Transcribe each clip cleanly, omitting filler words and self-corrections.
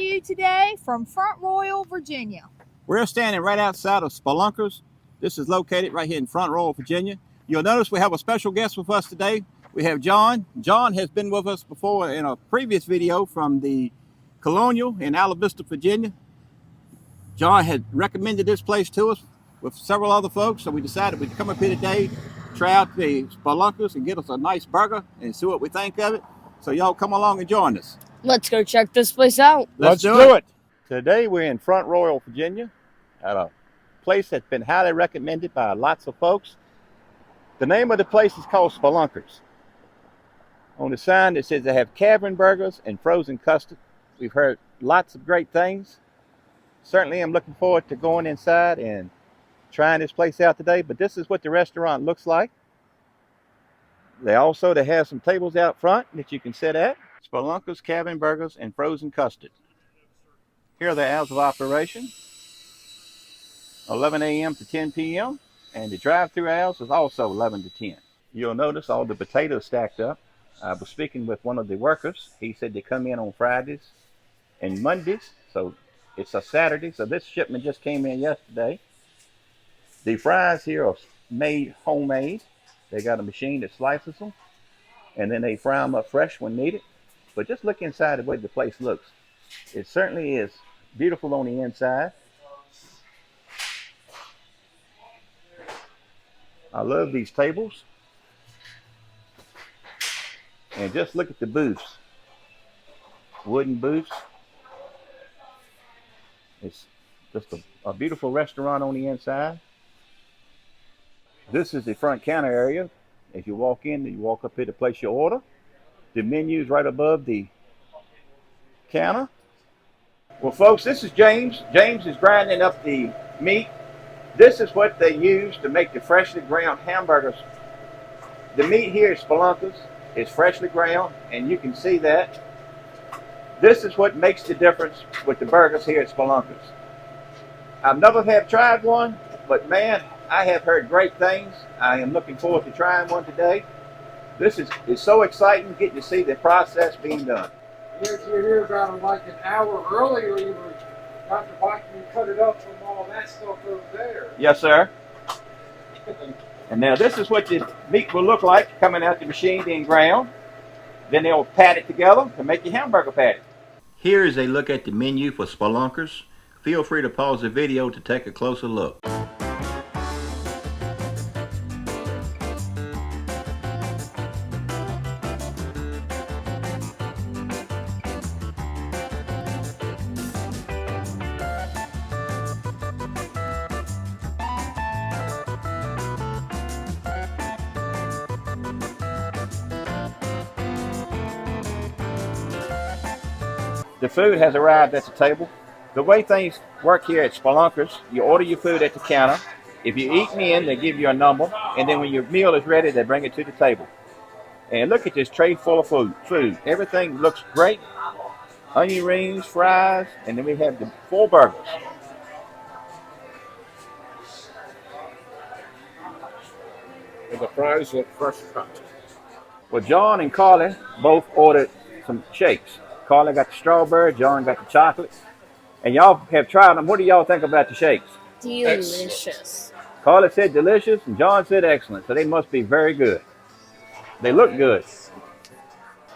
you today from Front Royal, Virginia. We're standing right outside of Spelunkers. This is located right here in Front Royal, Virginia. You'll notice we have a special guest with us today. We have John. John has been with us before in a previous video from the Colonial in Vista, Virginia. John had recommended this place to us with several other folks, so we decided we'd come up here today, try out the Spelunkers and get us a nice burger and see what we think of it. So y'all come along and join us. Let's go check this place out. Let's do it. Today we're in Front Royal, Virginia, at a place that's been highly recommended by lots of folks. The name of the place is called Spelunkers. On the sign it says they have Cavern burgers and frozen custard. We've heard lots of great things. Certainly I'm looking forward to going inside and trying this place out today, but this is what the restaurant looks like. They have some tables out front that you can sit at. Spelunkers, Cavern burgers, and frozen custard. Here are the hours of operation. 11 a.m. to 10 p.m. And the drive-through hours is also 11 to 10. You'll notice all the potatoes stacked up. I was speaking with one of the workers. He said they come in on Fridays and Mondays. So it's a Saturday. So this shipment just came in yesterday. The fries here are made homemade. They got a machine that slices them. And then they fry them up fresh when needed. But just look inside the way the place looks. It certainly is beautiful on the inside. I love these tables. And just look at the booths. Wooden booths. It's just a beautiful restaurant on the inside. This is the front counter area. If you walk in, you walk up here to place your order. The menu is right above the counter. Well, folks, this is James. James is grinding up the meat. This is what they use to make the freshly ground hamburgers. The meat here at Spelunkers is freshly ground, and you can see that. This is what makes the difference with the burgers here at Spelunkers. I've never tried one, but man, I have heard great things. I am looking forward to trying one today. This is so exciting getting to see the process being done. You're here about like an hour earlier. You were got the bike and you cut it up from all that stuff over there. Yes, sir. And now this is what the meat will look like coming out the machine being ground. Then they'll pat it together to make your hamburger patty. Here is a look at the menu for Spelunkers. Feel free to pause the video to take a closer look. The food has arrived at the table. The way things work here at Spelunkers, you order your food at the counter. If you eat in, they give you a number, and then when your meal is ready, they bring it to the table. And look at this tray full of food. Everything looks great. Onion rings, fries, and then we have the 4 burgers. And the fries look fresh cut. Well, John and Carly both ordered some shakes. Carly got the strawberry, John got the chocolate. And y'all have tried them. What do y'all think about the shakes? Delicious. Carly said delicious, and John said excellent. So they must be very good. They look good.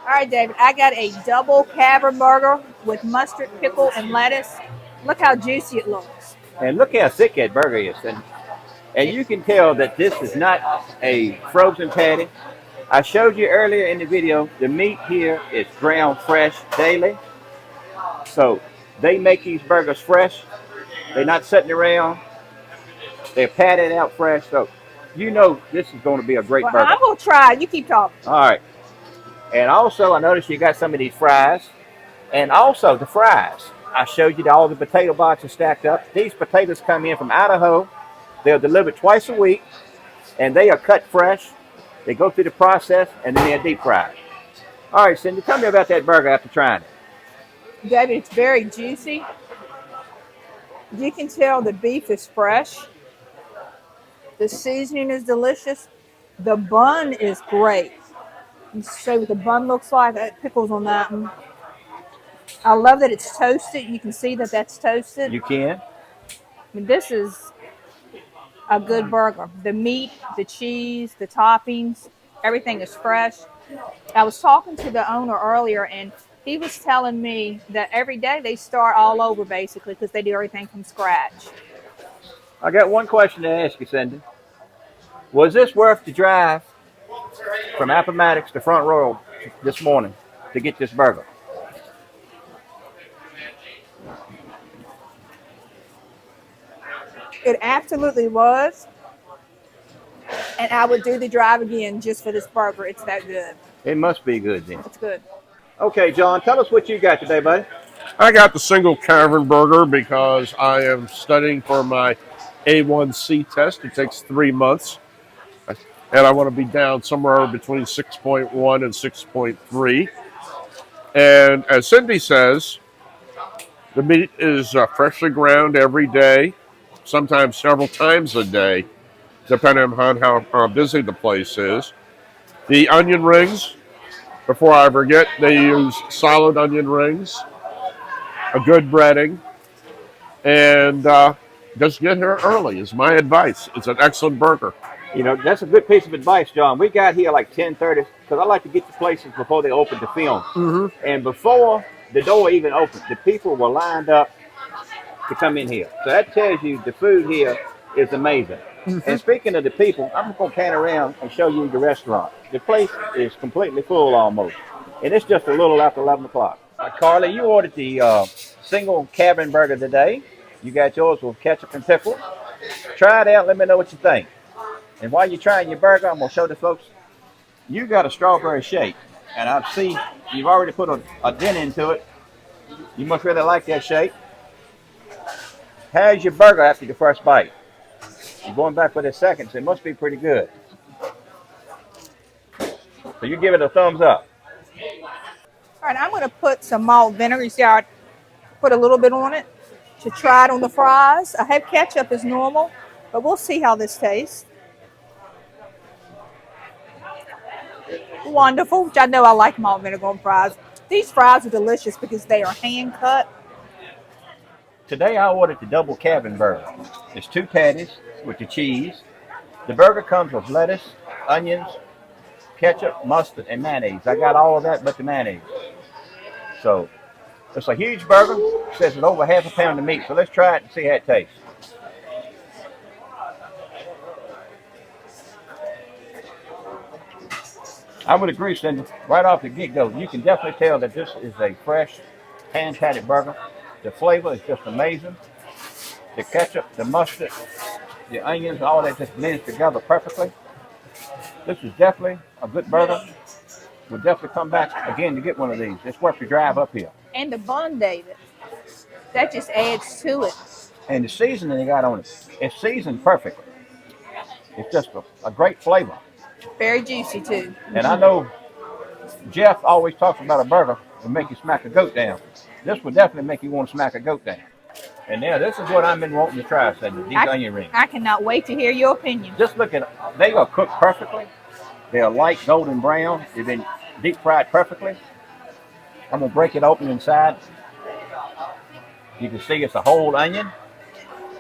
All right, David, I got a double Cavern burger with mustard, pickle, and lettuce. Look how juicy it looks. And look how thick that burger is. And you can tell that this is not a frozen patty. I showed you earlier in the video, the meat here is ground fresh daily. So they make these burgers fresh. They're not sitting around. They're patted out fresh. So you know this is going to be a great burger. I'm going to try it. You keep talking. All right. And also, I noticed you got some of these fries. And also the fries. I showed you all the potato boxes stacked up. These potatoes come in from Idaho. They're delivered twice a week. And they are cut fresh. They go through the process, and then they're deep fried. All right, Cindy, tell me about that burger after trying it. David, it's very juicy. You can tell the beef is fresh. The seasoning is delicious. The bun is great. Let's show you what the bun looks like. That pickles on that one. I love that it's toasted. You can see that that's toasted. You can. I mean, this is a good burger. The meat, the cheese, the toppings, everything is fresh. I was talking to the owner earlier, and he was telling me that every day they start all over basically because they do everything from scratch. I got one question to ask you, Cindy. Was this worth the drive from Appomattox to Front Royal this morning to get this burger? It absolutely was, and I would do the drive again just for this burger. It's that good. It must be good then. It's good. Okay, John, tell us what you got today, buddy. I got the single Cavern burger because I am studying for my A1C test. It takes 3 months, and I want to be down somewhere between 6.1 and 6.3. And as Cindy says, the meat is freshly ground every day, sometimes several times a day, depending on how busy the place is. The onion rings, before I forget, they use solid onion rings, a good breading, and just get here early is my advice. It's an excellent burger. You know, that's a good piece of advice, John. We got here like 10:30 because I like to get to places before they open to film. Mm-hmm. And before the door even opened, the people were lined up to come in here. So that tells you the food here is amazing. Mm-hmm. And speaking of the people, I'm going to pan around and show you the restaurant. The place is completely full almost. And it's just a little after 11 o'clock. Carly, you ordered the single Cavern burger today. You got yours with ketchup and pickle. Try it out. Let me know what you think. And while you're trying your burger, I'm going to show the folks, you got a strawberry shake. And I see you've already put a dent into it. You must really like that shake. How's your burger after your first bite? You're going back for the second, so it must be pretty good. So you give it a thumbs up. All right, I'm going to put some malt vinegar. You see how I put a little bit on it to try it on the fries. I have ketchup as normal, but we'll see how this tastes. Wonderful, which I know I like malt vinegar on fries. These fries are delicious because they are hand cut. Today I ordered the double Cavern burger. It's 2 patties with the cheese. The burger comes with lettuce, onions, ketchup, mustard, and mayonnaise. I got all of that but the mayonnaise. So it's a huge burger. It says it's over half a pound of meat. So let's try it and see how it tastes. I would agree, Cindy. Right off the get-go, you can definitely tell that this is a fresh, hand-patted burger. The flavor is just amazing. The ketchup, the mustard, the onions, all that just blends together perfectly. This is definitely a good burger. We'll definitely come back again to get one of these. It's worth the drive up here. And the bun, David, that just adds to it. And the seasoning they got on it, it's seasoned perfectly. It's just a great flavor. Very juicy, too. And I know Jeff always talks about a burger will make you smack a goat down. This would definitely make you want to smack a goat down. And now this is what I've been wanting to try, Cindy, these onion rings. I cannot wait to hear your opinion. Just look at it. They are cooked perfectly. They are light golden brown. They've been deep fried perfectly. I'm going to break it open inside. You can see it's a whole onion.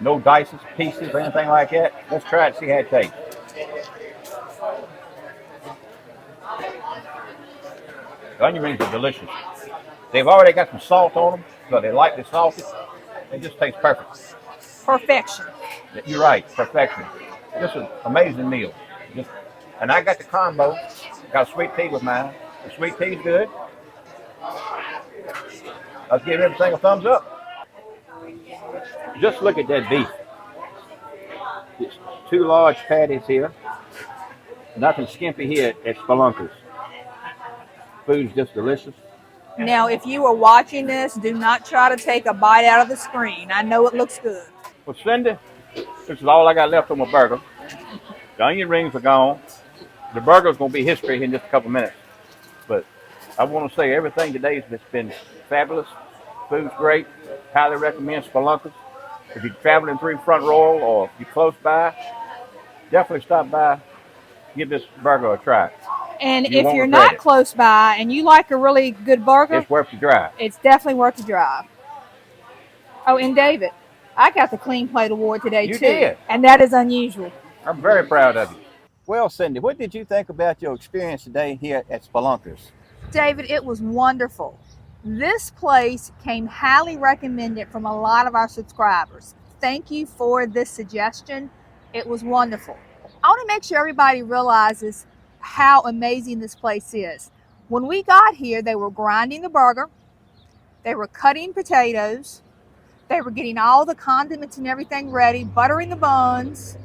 No dices, pieces, or anything like that. Let's try it and see how it tastes. The onion rings are delicious. They've already got some salt on them, so they're lightly salted. They just taste perfect. Perfection. You're right, perfection. This is an amazing meal. And I got the combo. Got a sweet tea with mine. The sweet tea's good. Let's give everything a thumbs up. Just look at that beef. It's 2 large patties here. Nothing skimpy here at Spelunkers. Food's just delicious. Now, if you are watching this, do not try to take a bite out of the screen. I know it looks good. Well, Cindy, this is all I got left on my burger. The onion rings are gone. The burger's going to be history in just a couple minutes. But I want to say everything today has been fabulous. Food's great. Highly recommend Spelunkers. If you're traveling through Front Royal or if you're close by, definitely stop by. Give this burger a try. And You if won't you're regret not it. close by and you like a really good burger, It's worth the drive. it's definitely worth the drive. Oh, and David, I got the Clean Plate Award today You too, did. and that is unusual. I'm very proud of you. Well, Cindy, what did you think about your experience today here at Spelunkers? David, it was wonderful. This place came highly recommended from a lot of our subscribers. Thank you for this suggestion. It was wonderful. I want to make sure everybody realizes how amazing this place is. When we got here, they were grinding the burger, they were cutting potatoes, they were getting all the condiments and everything ready, buttering the buns,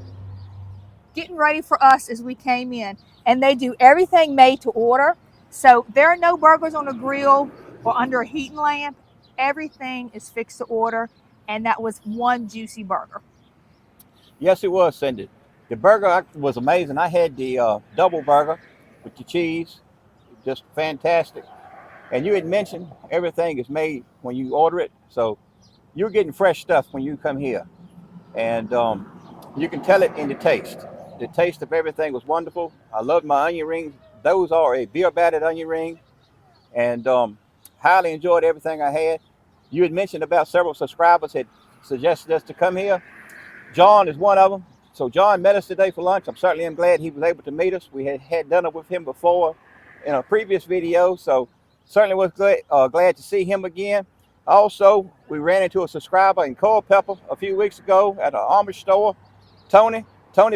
getting ready for us as we came in. And they do everything made to order. So there are no burgers on a grill or under a heating lamp. Everything is fixed to order. And that was one juicy burger. Yes, it was, Cindy. The burger was amazing. I had the double burger with the cheese, just fantastic. And you had mentioned everything is made when you order it, so you're getting fresh stuff when you come here, and you can tell it in the taste. The taste of everything was wonderful. I love my onion rings. Those are a beer battered onion ring, and highly enjoyed everything I had. You had mentioned about several subscribers had suggested us to come here. John is one of them. So John met us today for lunch. I'm certainly glad he was able to meet us. We had done it with him before in a previous video, so certainly was glad to see him again. Also, we ran into a subscriber in Culpeper a few weeks ago at an Amish store. Tony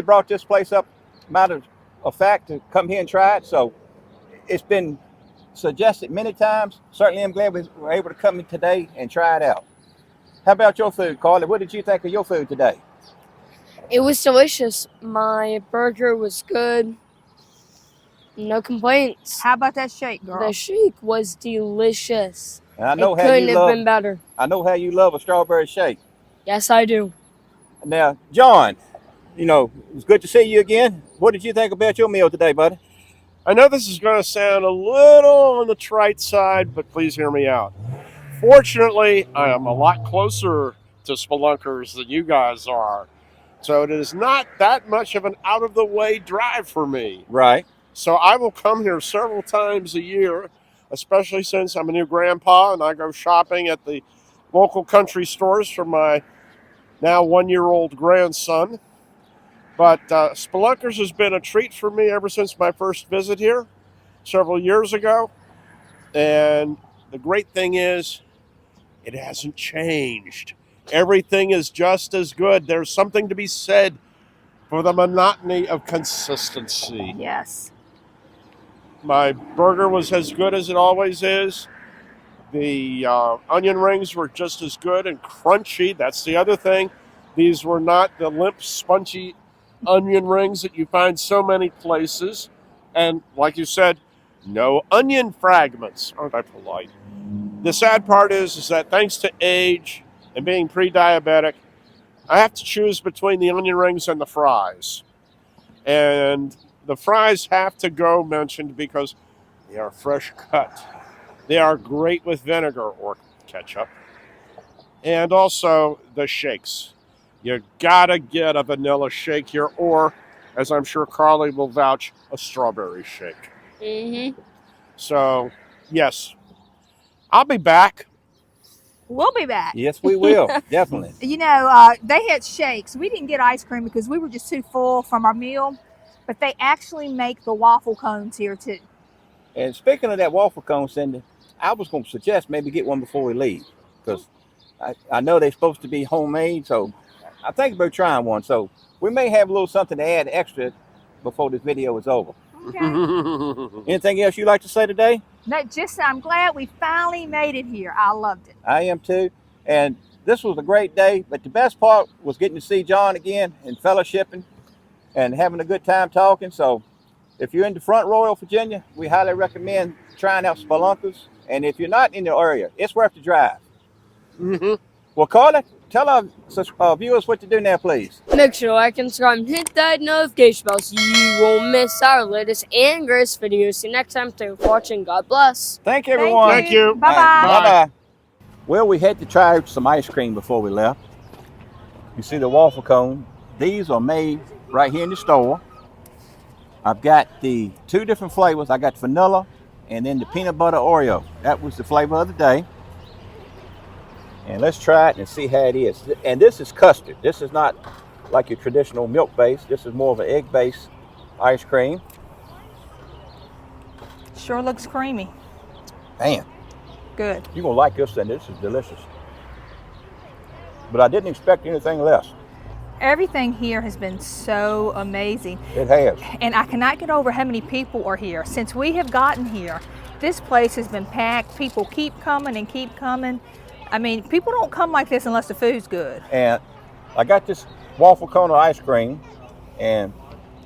brought this place up, matter of fact, to come here and try it. So it's been suggested many times. Certainly I'm glad we were able to come in today and try it out. How about your food, Carly? What did you think of your food today? It was delicious. My burger was good. No complaints. How about that shake, girl? The shake was delicious. And I know it how couldn't you have love. been better. I know how you love a strawberry shake. Yes, I do. Now, John, it's good to see you again. What did you think about your meal today, buddy? I know this is going to sound a little on the trite side, but please hear me out. Fortunately, I am a lot closer to Spelunkers than you guys are. So it is not that much of an out-of-the-way drive for me. Right. So I will come here several times a year, especially since I'm a new grandpa and I go shopping at the local country stores for my now 1-year-old grandson. But Spelunkers has been a treat for me ever since my first visit here several years ago. And the great thing is, it hasn't changed. Everything is just as good. There's something to be said for the monotony of consistency. Yes. My burger was as good as it always is. The onion rings were just as good and crunchy. That's the other thing. These were not the limp, spongy onion rings that you find so many places. And like you said, no onion fragments. Aren't I polite? The sad part is that thanks to age and being pre-diabetic, I have to choose between the onion rings and the fries. And the fries have to go mentioned because they are fresh cut. They are great with vinegar or ketchup. And also the shakes. You gotta get a vanilla shake here, or, as I'm sure Carly will vouch, a strawberry shake. Mm-hmm. So, yes, I'll be back. We'll be back. Yes, we will. Definitely. They had shakes. We didn't get ice cream because we were just too full from our meal. But they actually make the waffle cones here too. And speaking of that waffle cone, Cindy, I was going to suggest maybe get one before we leave, because I know they're supposed to be homemade, so I think about trying one. So we may have a little something to add extra before this video is over. Okay. Anything else you'd like to say today? No, just I'm glad we finally made it here. I loved it. I am too. And this was a great day, but the best part was getting to see John again and fellowshipping and having a good time talking. So if you're in the Front Royal, Virginia, we highly recommend trying out Spelunkers. And if you're not in the area, it's worth the drive. Mm-hmm. Well, Carla, tell our viewers what to do now, please. Make sure to like and subscribe and hit that notification bell so you won't miss our latest and greatest videos. See you next time. Thank you for watching. God bless. Thank you, everyone. Thank you. Bye-bye. Bye-bye. Well, we had to try some ice cream before we left. You see the waffle cone. These are made right here in the store. I've got the 2 different flavors. I got vanilla and then the peanut butter Oreo. That was the flavor of the day. And let's try it and see how it is. And this is custard. This is not like your traditional milk base. This is more of an egg based ice cream. Sure looks creamy. Man, Good. you're gonna like this thing. This is delicious. But I didn't expect anything less. Everything here has been so amazing. It has. And I cannot get over how many people are here. Since we have gotten here, this place has been packed. People keep coming and keep coming. I mean, people don't come like this unless the food's good. And I got this waffle cone of ice cream, and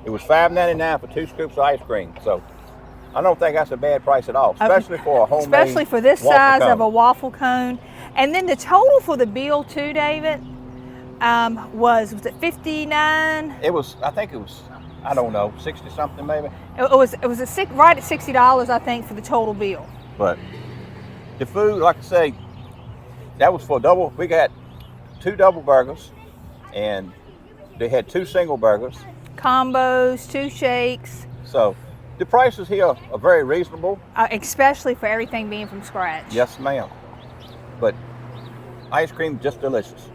it was $5.99 for 2 scoops of ice cream. So I don't think that's a bad price at all, especially for a homemade Especially for this waffle size cone. of a waffle cone. And then the total for the bill too, David, was it 59? It was, I think it was, I don't know, 60 something maybe. It was right at $60, I think, for the total bill. But the food, like I say, that was for double. We got 2 double burgers, and they had 2 single burgers. Combos, 2 shakes. So the prices here are very reasonable. Especially for everything being from scratch. Yes, ma'am. But ice cream, just delicious.